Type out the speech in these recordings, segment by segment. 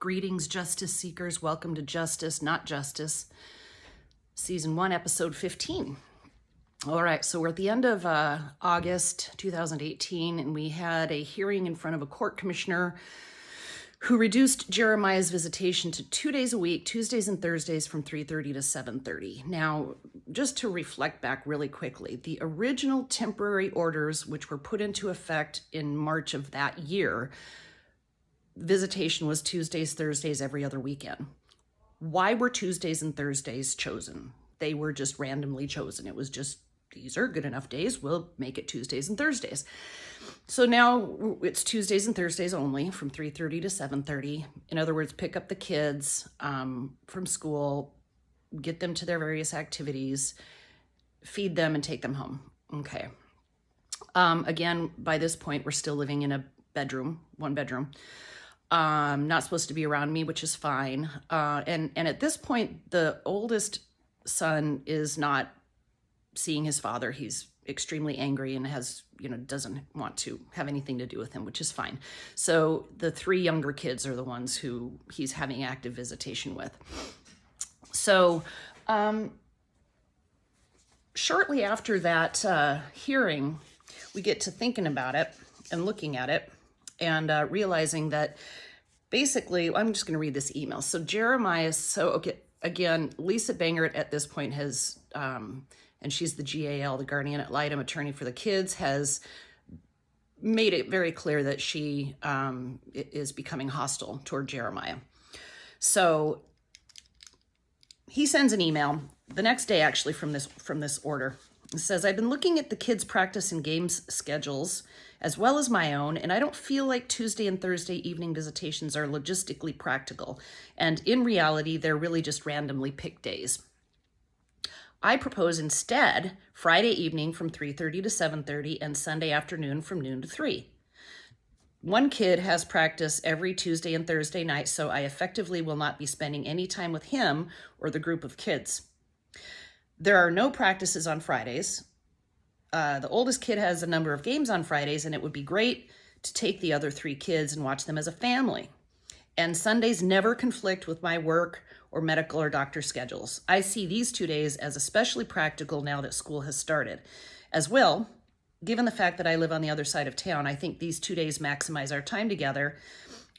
Greetings, justice seekers. Welcome to Justice, Not Justice, Season 1, Episode 15. All right, so we're at the end of August 2018, and we had a hearing in front of a court commissioner who reduced Jeremiah's visitation to 2 days a week, Tuesdays and Thursdays from 3:30 to 7:30. Now, just to reflect back really quickly, the original temporary orders, which were put into effect in March of that year, visitation was Tuesdays, Thursdays, every other weekend. Why were Tuesdays and Thursdays chosen? They were just randomly chosen. It was just, these are good enough days, we'll make it Tuesdays and Thursdays. So now it's Tuesdays and Thursdays only from 3:30 to 7:30. In other words, pick up the kids from school, get them to their various activities, feed them, and take them home. Okay. Again, by this point, we're still living in a bedroom, one bedroom. Not supposed to be around me, which is fine. And at this point, the oldest son is not seeing his father. He's extremely angry and doesn't want to have anything to do with him, which is fine. So the three younger kids are the ones who he's having active visitation with. So shortly after that hearing, we get to thinking about it and looking at it and realizing that basically, I'm just going to read this email. So Jeremiah, again, Lisa Bangert at this point has, and she's the GAL, the guardian ad litem attorney for the kids, has made it very clear that she is becoming hostile toward Jeremiah. So he sends an email the next day, actually, from this order. It says, I've been looking at the kids' practice and games schedules as well as my own, and I don't feel like Tuesday and Thursday evening visitations are logistically practical. And in reality, they're really just randomly picked days. I propose instead Friday evening from 3:30 to 7:30 and Sunday afternoon from noon to 3. One kid has practice every Tuesday and Thursday night, so I effectively will not be spending any time with him or the group of kids. There are no practices on Fridays. The oldest kid has a number of games on Fridays, and it would be great to take the other three kids and watch them as a family. And Sundays never conflict with my work or medical or doctor schedules. I see these 2 days as especially practical now that school has started. As well, given the fact that I live on the other side of town, I think these 2 days maximize our time together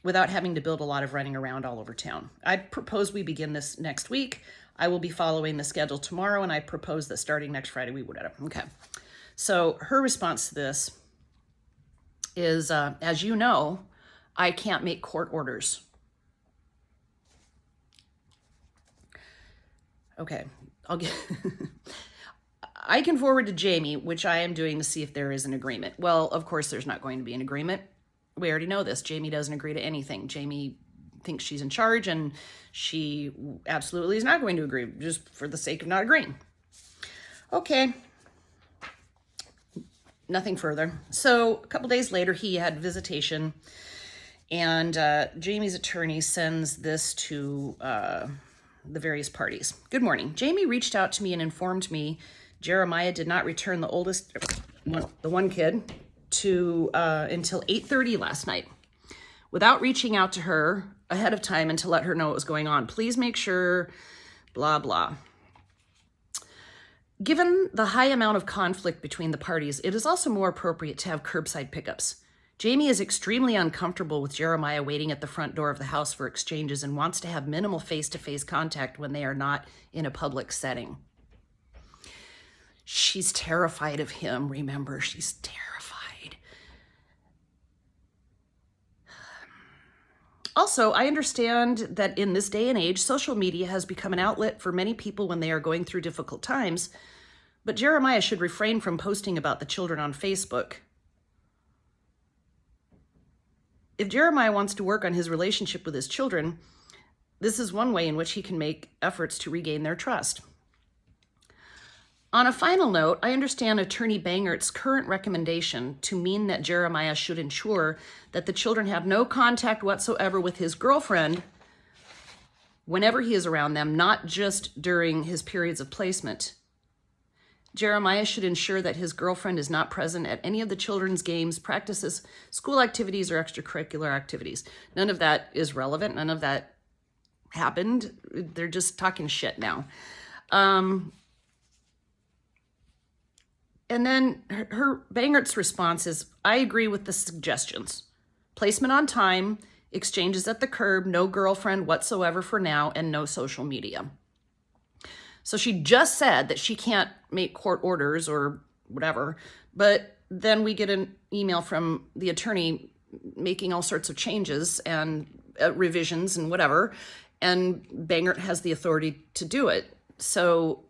without having to build a lot of running around all over town. I propose we begin this next week. I will be following the schedule tomorrow, and I propose that starting next Friday we would. Okay. So her response to this is, as you know, I can't make court orders. Okay, I can forward to Jamie, which I am doing to see if there is an agreement. Well, of course, there's not going to be an agreement. We already know this. Jamie doesn't agree to anything. Jamie thinks she's in charge, and she absolutely is not going to agree, just for the sake of not agreeing. Okay. Nothing further. So a couple days later, he had visitation, and Jamie's attorney sends this to the various parties. Good morning. Jamie reached out to me and informed me Jeremiah did not return the one kid, to until 8:30 last night, without reaching out to her ahead of time and to let her know what was going on. Please make sure, blah, blah. Given the high amount of conflict between the parties, it is also more appropriate to have curbside pickups. Jamie is extremely uncomfortable with Jeremiah waiting at the front door of the house for exchanges and wants to have minimal face-to-face contact when they are not in a public setting. She's terrified of him, remember, she's terrified. Also, I understand that in this day and age, social media has become an outlet for many people when they are going through difficult times, but Jeremiah should refrain from posting about the children on Facebook. If Jeremiah wants to work on his relationship with his children, this is one way in which he can make efforts to regain their trust. On a final note, I understand Attorney Bangert's current recommendation to mean that Jeremiah should ensure that the children have no contact whatsoever with his girlfriend whenever he is around them, not just during his periods of placement. Jeremiah should ensure that his girlfriend is not present at any of the children's games, practices, school activities, or extracurricular activities. None of that is relevant. None of that happened. They're just talking shit now. And then her Bangert's response is, I agree with the suggestions. Placement on time, exchanges at the curb, no girlfriend whatsoever for now, and no social media. So she just said that she can't make court orders or whatever, but then we get an email from the attorney making all sorts of changes and revisions and whatever, and Bangert has the authority to do it. So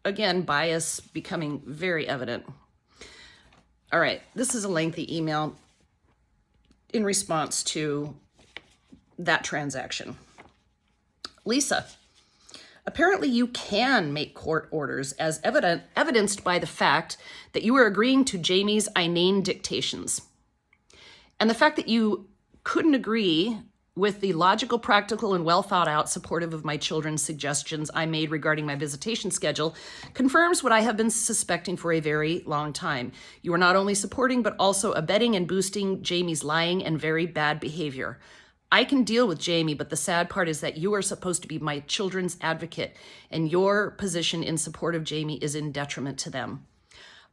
again, bias becoming very evident. All right, this is a lengthy email in response to that transaction. Lisa, apparently you can make court orders as evidenced by the fact that you were agreeing to Jamie's inane dictations. And the fact that you couldn't agree with the logical, practical, and well thought out supportive of my children's suggestions I made regarding my visitation schedule confirms what I have been suspecting for a very long time. You are not only supporting, but also abetting and boosting Jamie's lying and very bad behavior. I can deal with Jamie, but the sad part is that you are supposed to be my children's advocate, and your position in support of Jamie is in detriment to them.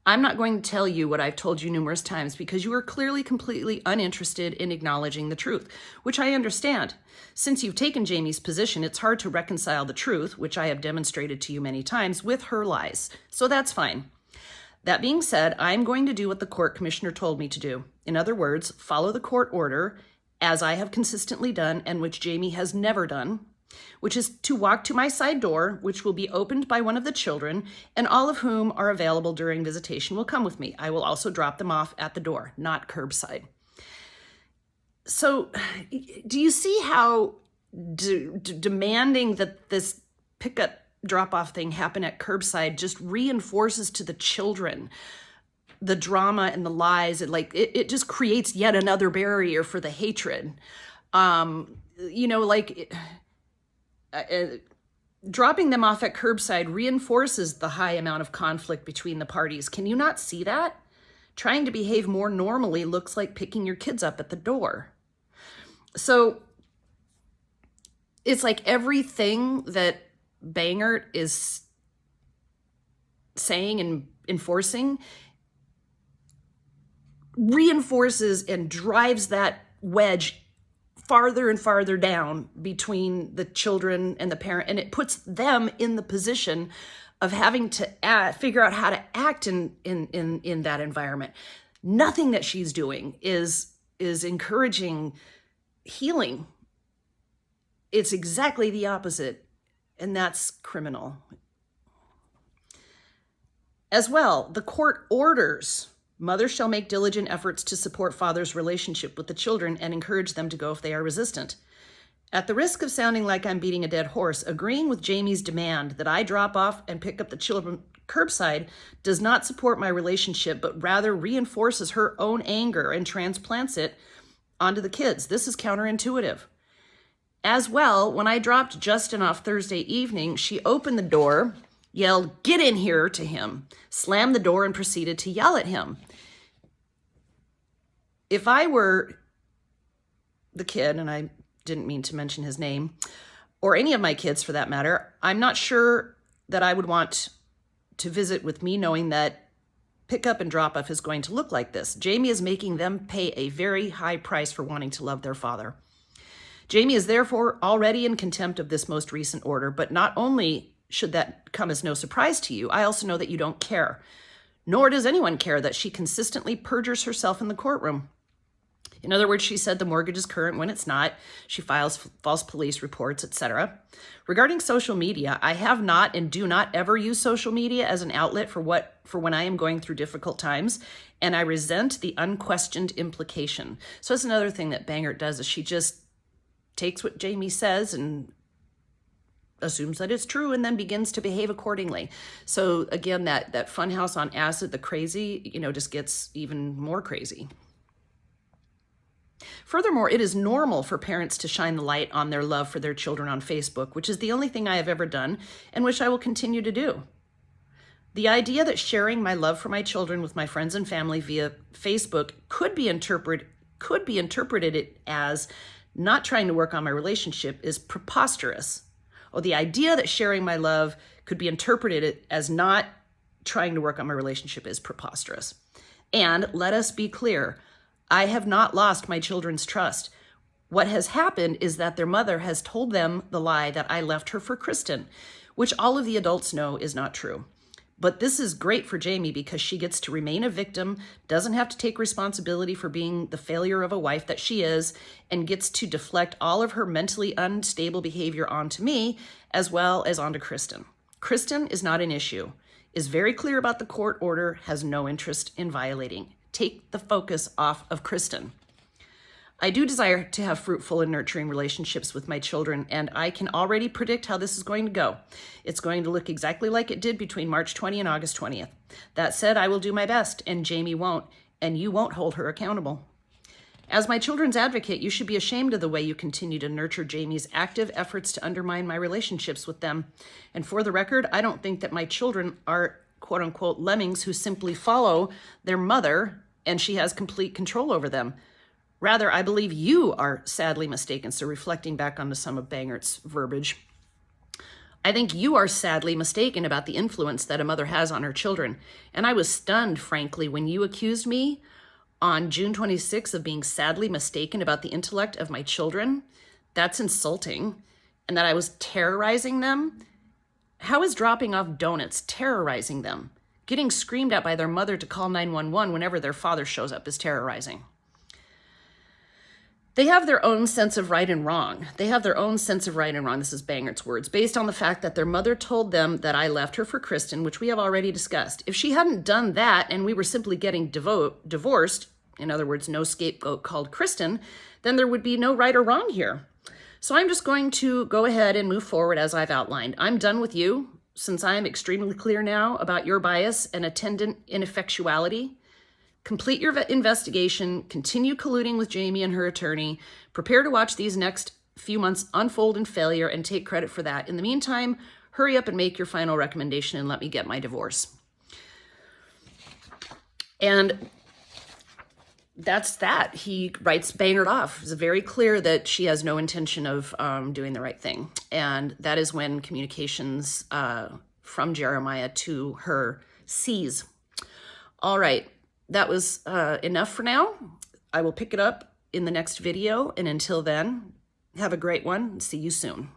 I'm not going to tell you what I've told you numerous times because you are clearly completely uninterested in acknowledging the truth, which I understand. Since you've taken Jamie's position, it's hard to reconcile the truth, which I have demonstrated to you many times, with her lies. So that's fine. That being said, I'm going to do what the court commissioner told me to do. In other words, follow the court order, as I have consistently done and which Jamie has never done, which is to walk to my side door, which will be opened by one of the children, and all of whom are available during visitation will come with me. I will also drop them off at the door, not curbside. So do you see how demanding that this pickup drop-off thing happen at curbside just reinforces to the children the drama and the lies? It just creates yet another barrier for the hatred. Dropping them off at curbside reinforces the high amount of conflict between the parties. Can you not see that? Trying to behave more normally looks like picking your kids up at the door. So it's like everything that Bangert is saying and enforcing reinforces and drives that wedge farther and farther down between the children and the parent, and it puts them in the position of having to figure out how to act in that environment. Nothing that she's doing is encouraging healing. It's exactly the opposite, and that's criminal. As well, the court orders mothers shall make diligent efforts to support father's relationship with the children and encourage them to go if they are resistant. At the risk of sounding like I'm beating a dead horse, agreeing with Jamie's demand that I drop off and pick up the children curbside does not support my relationship, but rather reinforces her own anger and transplants it onto the kids. This is counterintuitive. As well, when I dropped Justin off Thursday evening, she opened the door, yelled, "Get in here," to him, slammed the door, and proceeded to yell at him. If I were the kid, and I didn't mean to mention his name, or any of my kids for that matter, I'm not sure that I would want to visit with me knowing that pickup and drop off is going to look like this. Jamie is making them pay a very high price for wanting to love their father. Jamie is therefore already in contempt of this most recent order, but not only should that come as no surprise to you, I also know that you don't care. Nor does anyone care that she consistently perjures herself in the courtroom. In other words, she said the mortgage is current when it's not. She files false police reports, etc. Regarding social media, I have not and do not ever use social media as an outlet for when I am going through difficult times, and I resent the unquestioned implication. So that's another thing that Bangert does, is she just takes what Jamie says and assumes that it's true and then begins to behave accordingly. So again, that funhouse on acid, the crazy, just gets even more crazy. Furthermore, it is normal for parents to shine the light on their love for their children on Facebook, which is the only thing I have ever done and which I will continue to do. The idea that sharing my love for my children with my friends and family via Facebook could be interpreted as not trying to work on my relationship is preposterous. Oh, the idea that sharing my love could be interpreted as not trying to work on my relationship is preposterous. And let us be clear, I have not lost my children's trust. What has happened is that their mother has told them the lie that I left her for Kristen, which all of the adults know is not true. But this is great for Jamie because she gets to remain a victim, doesn't have to take responsibility for being the failure of a wife that she is, and gets to deflect all of her mentally unstable behavior onto me as well as onto Kristen. Kristen is not an issue, is very clear about the court order, has no interest in violating. Take the focus off of Kristen. I do desire to have fruitful and nurturing relationships with my children, and I can already predict how this is going to go. It's going to look exactly like it did between March 20 and August 20th. That said, I will do my best, and Jamie won't, and you won't hold her accountable. As my children's advocate, you should be ashamed of the way you continue to nurture Jamie's active efforts to undermine my relationships with them. And for the record, I don't think that my children are quote-unquote lemmings who simply follow their mother and she has complete control over them. Rather, I believe you are sadly mistaken. So reflecting back onto some of Bangert's verbiage, I think you are sadly mistaken about the influence that a mother has on her children. And I was stunned, frankly, when you accused me on June 26th of being sadly mistaken about the intellect of my children. That's insulting. And that I was terrorizing them. How is dropping off donuts terrorizing them? Getting screamed at by their mother to call 911 whenever their father shows up is terrorizing. They have their own sense of right and wrong. They have their own sense of right and wrong. This is Bangert's words, based on the fact that their mother told them that I left her for Kristen, which we have already discussed. If she hadn't done that and we were simply getting divorced, in other words, no scapegoat called Kristen, then there would be no right or wrong here. So I'm just going to go ahead and move forward as I've outlined. I'm done with you, since I am extremely clear now about your bias and attendant ineffectuality. Complete your investigation, continue colluding with Jamie and her attorney, prepare to watch these next few months unfold in failure and take credit for that. In the meantime, hurry up and make your final recommendation and let me get my divorce. And that's that. He writes Bangert off. It's very clear that she has no intention of doing the right thing. And that is when communications from Jeremiah to her cease. All right. That was enough for now. I will pick it up in the next video. And until then, have a great one. See you soon.